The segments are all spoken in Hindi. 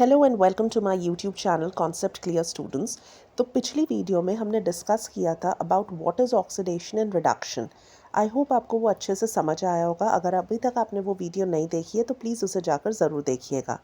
Hello and welcome to my YouTube channel concept clear students. तो पिछली वीडियो में हमने डिस्कस किया था about what is oxidation and reduction. I hope आपको वो अच्छे से समझ आया होगा। अगर अभी तक आपने वो वीडियो नहीं देखी है तो प्लीज़ उसे जाकर ज़रूर देखिएगा।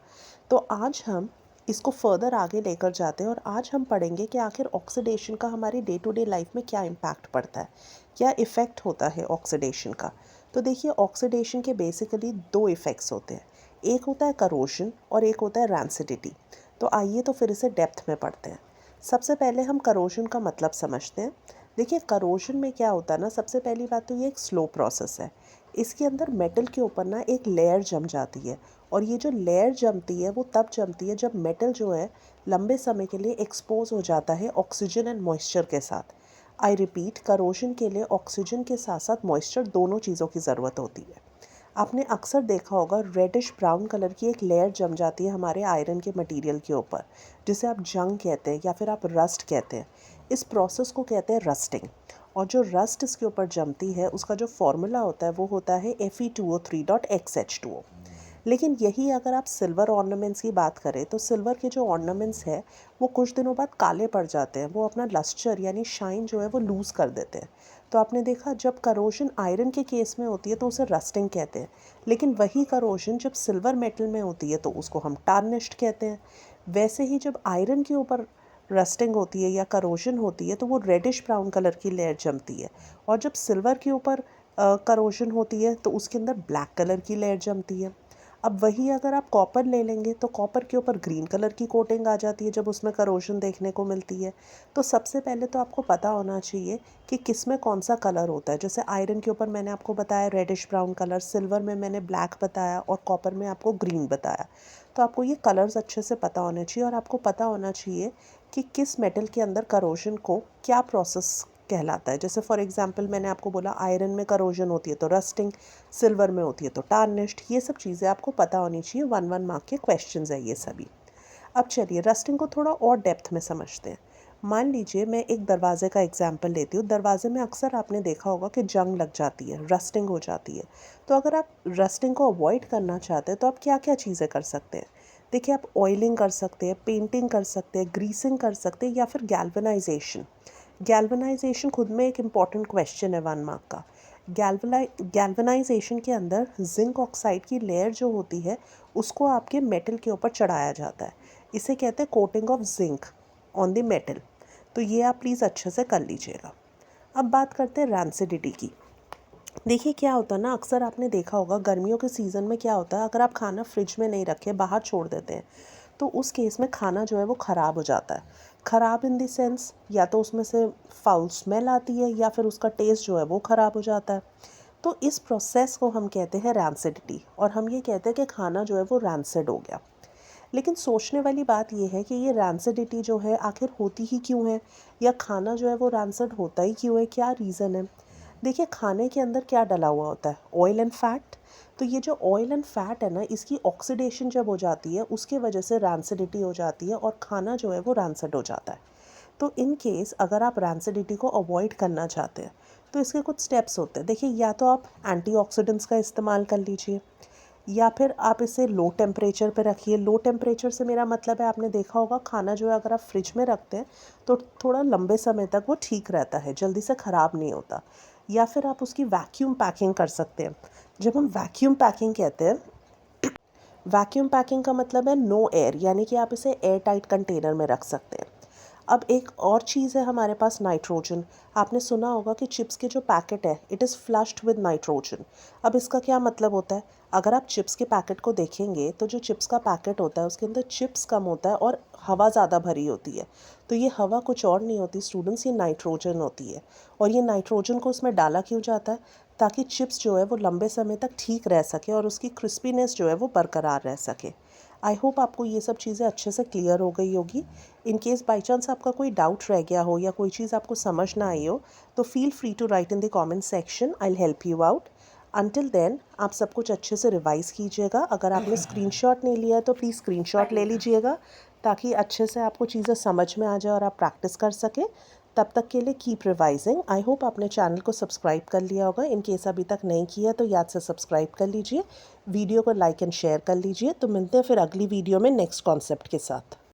तो आज हम इसको फर्दर आगे लेकर जाते हैं और आज हम पढ़ेंगे कि आखिर ऑक्सीडेशन का हमारी डे टू डे लाइफ में क्या इम्पैक्ट पड़ता है, क्या इफ़ेक्ट होता है ऑक्सीडेशन का। तो देखिए, ऑक्सीडेशन के बेसिकली दो इफ़ेक्ट्स होते हैं। एक होता है करोशन और एक होता है रैंसिडिटी। तो आइए तो फिर इसे डेप्थ में पढ़ते हैं। सबसे पहले हम करोशन का मतलब समझते हैं। देखिए, करोशन में क्या होता है ना, सबसे पहली बात तो ये एक स्लो प्रोसेस है। इसके अंदर मेटल के ऊपर ना एक लेयर जम जाती है और ये जो लेयर जमती है वो तब जमती है जब मेटल जो है लंबे समय के लिए एक्सपोज हो जाता है ऑक्सीजन एंड मॉइस्चर के साथ। आई रिपीट, करोशन के लिए ऑक्सीजन के साथ साथ मॉइस्चर दोनों चीज़ों की ज़रूरत होती है। आपने अक्सर देखा होगा रेडिश ब्राउन कलर की एक लेयर जम जाती है हमारे आयरन के मटेरियल के ऊपर, जिसे आप जंग कहते हैं या फिर आप रस्ट कहते हैं। इस प्रोसेस को कहते हैं रस्टिंग। और जो रस्ट इसके ऊपर जमती है उसका जो फॉर्मूला होता है वो होता है Fe2O3.XH2O। लेकिन यही अगर आप सिल्वर ऑर्नामेंट्स की बात करें तो सिल्वर के जो ऑर्नामेंट्स हैं वो कुछ दिनों बाद काले पड़ जाते हैं। वो अपना लस्टर यानी शाइन जो है वो लूज़ कर देते हैं। तो आपने देखा, जब करोशन आयरन के केस में होती है तो उसे रस्टिंग कहते हैं, लेकिन वही करोशन जब सिल्वर मेटल में होती है तो उसको हम टार्निश्ड कहते हैं। वैसे ही जब आयरन के ऊपर रस्टिंग होती है या करोशन होती है तो वो रेडिश ब्राउन कलर की लेयर जमती है। और जब सिल्वर के ऊपर करोशन होती है तो उसके अंदर ब्लैक कलर की लेयर जमती है। अब वही अगर आप कॉपर ले लेंगे तो कॉपर के ऊपर ग्रीन कलर की कोटिंग आ जाती है जब उसमें करोशन देखने को मिलती है। तो सबसे पहले तो आपको पता होना चाहिए कि किस में कौन सा कलर होता है। जैसे आयरन के ऊपर मैंने आपको बताया रेडिश ब्राउन कलर, सिल्वर में मैंने ब्लैक बताया और कॉपर में आपको ग्रीन बताया। तो आपको ये कलर्स अच्छे से पता होने चाहिए और आपको पता होना चाहिए कि किस मेटल के अंदर करोशन को क्या प्रोसेस कहलाता है। जैसे फॉर एग्जांपल मैंने आपको बोला आयरन में करोजन होती है तो रस्टिंग, सिल्वर में होती है तो टार्निश्ड। ये सब चीज़ें आपको पता होनी चाहिए। 1 मार्क के क्वेश्चंस है ये सभी। अब चलिए रस्टिंग को थोड़ा और डेप्थ में समझते हैं। मान लीजिए मैं एक दरवाजे का एग्जाम्पल लेती हूँ। दरवाजे में अक्सर आपने देखा होगा कि जंग लग जाती है, रस्टिंग हो जाती है। तो अगर आप रस्टिंग को अवॉइड करना चाहते हैं तो आप क्या क्या चीज़ें कर सकते हैं। देखिए, आप ऑयलिंग कर सकते हैं, पेंटिंग कर सकते हैं, ग्रीसिंग कर सकते हैं या फिर गैल्वेनाइजेशन। गैल्वेनाइजेशन खुद में एक इम्पॉर्टेंट क्वेश्चन है 1 मार्क का। गैल्वेनाइजेशन के अंदर जिंक ऑक्साइड की लेयर जो होती है उसको आपके मेटल के ऊपर चढ़ाया जाता है। इसे कहते हैं coating of zinc on the metal. तो ये आप प्लीज़ अच्छे से कर लीजिएगा। अब बात करते हैं रैंसिडिटी की। देखिए, क्या होता है ना, अक्सर आपने देखा होगा गर्मियों के सीज़न में क्या होता है, अगर आप खाना फ्रिज में नहीं रखे बाहर छोड़ देते हैं तो उस केस में खाना जो है वो ख़राब हो जाता है। ख़राब इन द सेंस, या तो उसमें से फाउल स्मेल आती है या फिर उसका टेस्ट जो है वो ख़राब हो जाता है। तो इस प्रोसेस को हम कहते हैं रैंसिडिटी और हम ये कहते हैं कि खाना जो है वो रैंसिड हो गया। लेकिन सोचने वाली बात यह है कि ये रैंसिडिटी जो है आखिर होती ही क्यों है, या खाना जो है वो रैंसिड होता ही क्यों है, क्या रीज़न है। देखिए, खाने के अंदर क्या डला हुआ होता है, ऑयल एंड फैट। तो ये जो ऑयल एंड फैट है ना, इसकी ऑक्सीडेशन जब हो जाती है उसके वजह से रैंसिडिटी हो जाती है और खाना जो है वो रैंसिड हो जाता है। तो इन केस अगर आप रैंसिडिटी को अवॉइड करना चाहते हैं तो इसके कुछ स्टेप्स होते हैं। देखिए, या तो आप एंटीऑक्सीडेंट्स का इस्तेमाल कर लीजिए या फिर आप इसे लो टेम्परेचर पे रखिए। लो टेम्परेचर से मेरा मतलब है, आपने देखा होगा खाना जो है अगर आप फ्रिज में रखते हैं तो थोड़ा लंबे समय तक वो ठीक रहता है, जल्दी से ख़राब नहीं होता। या फिर आप उसकी वैक्यूम पैकिंग कर सकते हैं। जब हम वैक्यूम पैकिंग कहते हैं, वैक्यूम पैकिंग का मतलब है नो एयर, यानी कि आप इसे एयर टाइट कंटेनर में रख सकते हैं। अब एक और चीज़ है हमारे पास, नाइट्रोजन। आपने सुना होगा कि चिप्स के जो पैकेट है it is flushed with nitrogen. अब इसका क्या मतलब होता है, अगर आप चिप्स के पैकेट को देखेंगे तो जो चिप्स का पैकेट होता है उसके अंदर चिप्स कम होता है और हवा ज़्यादा भरी होती है। तो ये हवा कुछ और नहीं होती स्टूडेंट्स, ये नाइट्रोजन होती है। और ये नाइट्रोजन को उसमें डाला क्यों जाता है, ताकि चिप्स जो है वो लंबे समय तक ठीक रह सके और उसकी क्रिस्पीनेस जो है वो बरकरार रह सके। आई होप आपको ये सब चीज़ें अच्छे से क्लियर हो गई होगी। इन केस बाई चांस आपका कोई डाउट रह गया हो या कोई चीज़ आपको समझ ना आई हो तो feel free to write in the comment section, I will help you out. Until then आप सब कुछ अच्छे से रिवाइज़ कीजिएगा। अगर आपने स्क्रीनशॉट नहीं लिया है तो प्लीज़ स्क्रीनशॉट ले लीजिएगा ताकि अच्छे से आपको चीज़ें समझ में आ जाए और आप प्रैक्टिस कर सकें। तब तक के लिए कीप रिवाइजिंग। आई होप आपने चैनल को सब्सक्राइब कर लिया होगा। इन केस अभी तक नहीं किया तो याद से सब्सक्राइब कर लीजिए, वीडियो को लाइक एंड शेयर कर लीजिए। तो मिलते हैं फिर अगली वीडियो में नेक्स्ट कॉन्सेप्ट के साथ।